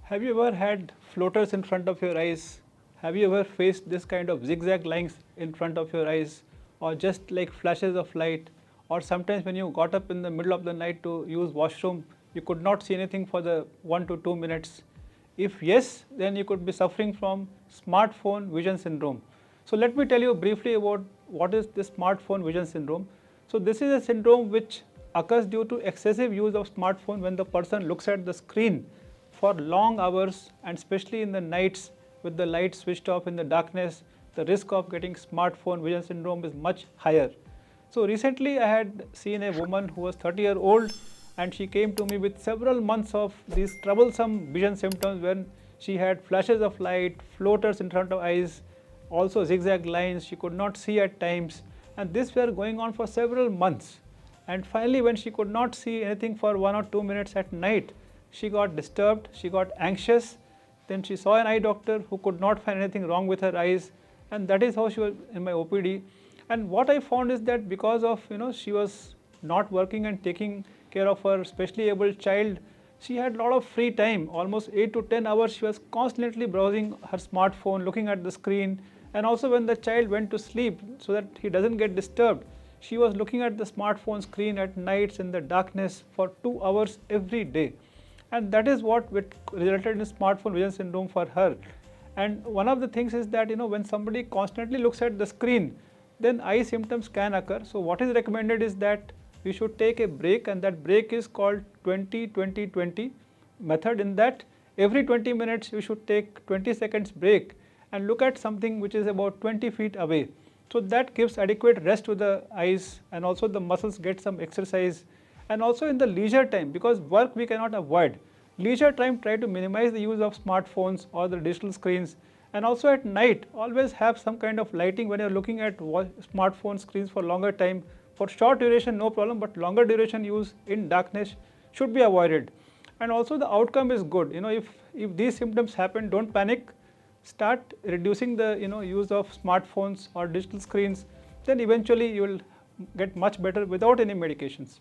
Have you ever had floaters in front of your eyes? Have you ever faced this kind of zigzag lines in front of your eyes, or just like flashes of light, or sometimes when you got up in the middle of the night to use washroom, you could not see anything for the 1 to 2 minutes? If yes, then you could be suffering from smartphone vision syndrome. So let me tell you briefly about what is this smartphone vision syndrome. So this is a syndrome which occurs due to excessive use of smartphone when the person looks at the screen for long hours, and especially in the nights with the light switched off in the darkness, the risk of getting smartphone vision syndrome is much higher. So recently I had seen a woman who was 30-year-old, and she came to me with several months of these troublesome vision symptoms when she had flashes of light, floaters in front of eyes, also zigzag lines, she could not see at times, and this were going on for several months. And finally when she could not see anything for 1 or 2 minutes at night, she got disturbed, she got anxious, then she saw an eye doctor who could not find anything wrong with her eyes, and that is how she was in my OPD. And what I found is that because of she was not working and taking care of her specially able child, she had a lot of free time, almost 8 to 10 hours she was constantly browsing her smartphone, looking at the screen, and also when the child went to sleep so that he doesn't get disturbed, she was looking at the smartphone screen at nights in the darkness for 2 hours every day. And that is what resulted in smartphone vision syndrome for her. And one of the things is that when somebody constantly looks at the screen, then eye symptoms can occur. So what is recommended is that we should take a break, and that break is called 20-20-20 method. In that every 20 minutes you should take 20 seconds break and look at something which is about 20 feet away. So that gives adequate rest to the eyes, and also the muscles get some exercise. And also in the leisure time, because work we cannot avoid, leisure time try to minimize the use of smartphones or the digital screens. And also at night always have some kind of lighting when you are looking at smartphone screens for longer time. For short duration no problem, but longer duration use in darkness should be avoided. And also the outcome is good. If these symptoms happen, don't panic, start reducing the use of smartphones or digital screens, then eventually you will get much better without any medications.